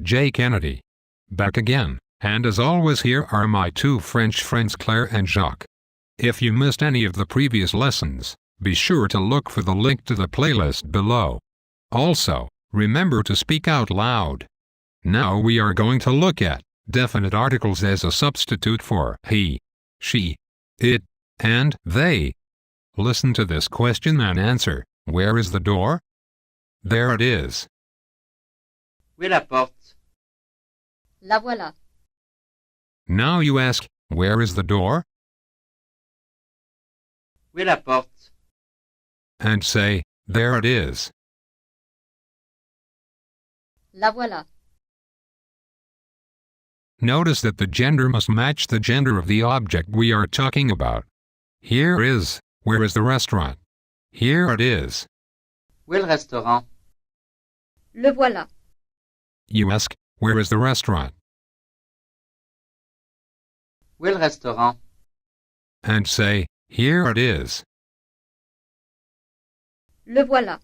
J. Kennedy. Back again, and as always here are my two French friends Claire and Jacques. If you missed any of the previous lessons, be sure to look for the link to the playlist below. Also, remember to speak out loud. Now we are going to look at definite articles as a substitute for he, she, it, and they. Listen to this question and answer. Where is the door? There it is. Où est la porte? La voilà. Now you ask, where is the door? Où est la porte? And say, there it is. La voilà. Notice that the gender must match the gender of the object we are talking about. Here is, where is the restaurant? Here it is. Où est le restaurant? Le voilà. You ask, where is the restaurant? Où est le restaurant? And say, here it is. Le voilà.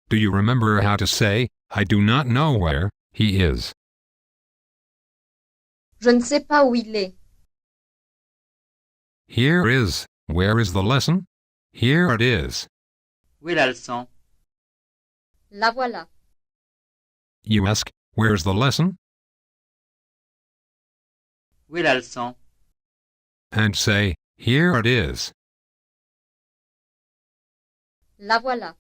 Do you remember how to say, I do not know where he is? Je ne sais pas où il est. Here is, where is the lesson? Here it is. Où est la leçon? La voilà. You ask, where's the lesson? Où est la leçon? And say, here it is. La voilà.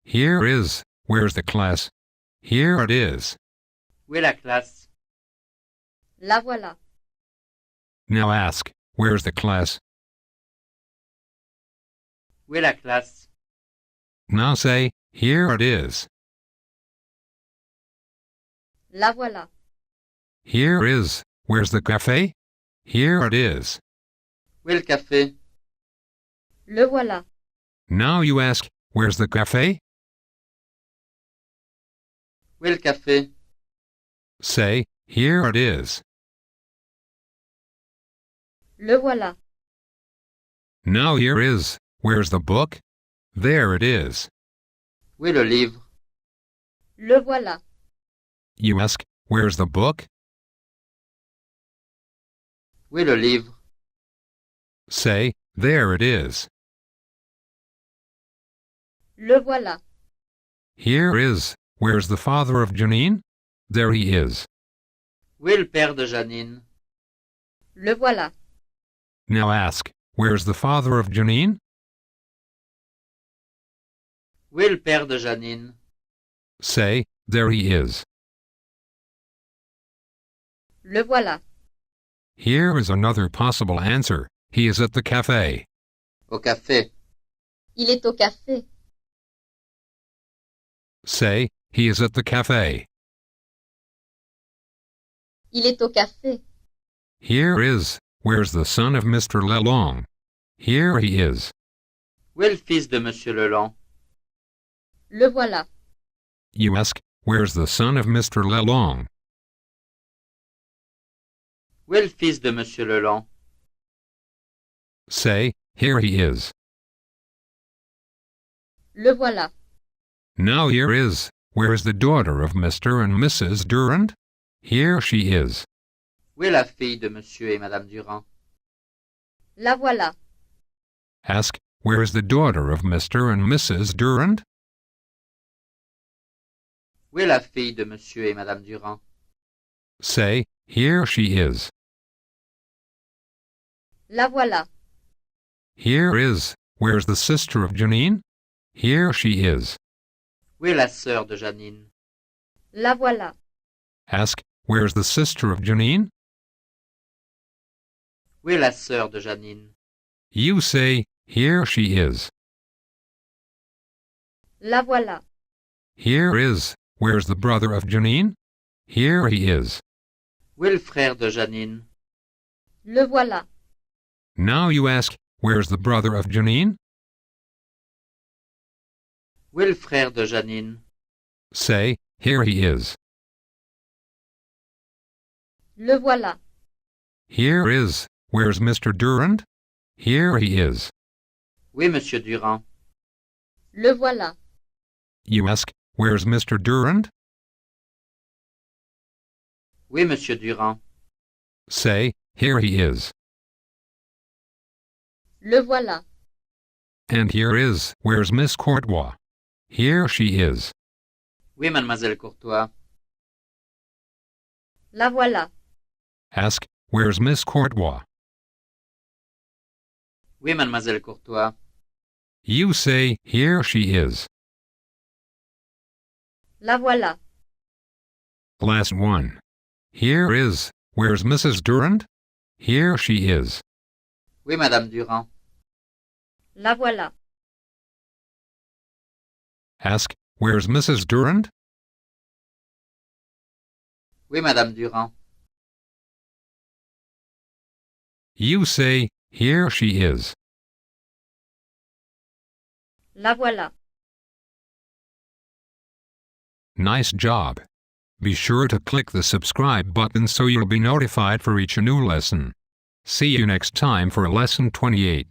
Here is, where's the class? Here it is. Où est la classe? La voilà. Now ask, where's the class? Où est la classe? Now say, here it is. La voilà. Here is, where's the cafe? Here it is. Où est le café? Le voilà. Now you ask, where's the cafe? Où est le café? Say, here it is. Le voilà. Now here is, where's the book? There it is. Où est le livre? Le voilà. You ask, where's the book? Où est le livre? Say, there it is. Le voilà. Here is, where's the father of Janine? There he is. Où est le père de Janine? Le voilà. Now ask, where's the father of Janine? Où est le père de Janine? Say, there he is. Le voilà. Here is another possible answer. He is at the cafe. Au café. Il est au café. Say, he is at the cafe. Il est au café. Here is, where's the son of Mr. Lelong? Here he is. Où est le fils de Monsieur Lelong? Le voilà. You ask, where's the son of Mr. Lelong? Où est le fils de Monsieur Lelong? Say, here he is. Le voilà. Now here is, where is the daughter of Mr. and Mrs. Durand? Here she is. Où est la fille de Monsieur et Madame Durand? La voilà. Ask, where is the daughter of Mr. and Mrs. Durand? Où est la fille de Monsieur et Madame Durand? Say, here she is. La voilà. Here is, where's the sister of Janine? Here she is. Où est la sœur de Janine? La voilà. Ask, where's the sister of Janine? Où est la sœur de Janine? You say, here she is. La voilà. Here is, where's the brother of Janine? Here he is. Où est le frère de Janine? Le voilà. Now you ask, where's the brother of Janine? Où est le frère de Janine? Say, here he is. Le voilà. Here is, where's Mr. Durand? Here he is. Où est Monsieur Durand? Le voilà. You ask, where's Mr. Durand? Oui, monsieur Durand. Say, here he is. Le voilà. And here is, where's Miss Courtois? Here she is. Oui, mademoiselle Courtois. La voilà. Ask, where's Miss Courtois? Oui, mademoiselle Courtois. You say, here she is. La voilà. Last one. Here is, where's Mrs. Durand? Here she is. Oui, madame Durand. La voilà. Ask, where's Mrs. Durand? Oui, madame Durand. You say, here she is. La voilà. Nice job. Be sure to click the subscribe button so you'll be notified for each new lesson. See you next time for lesson 28.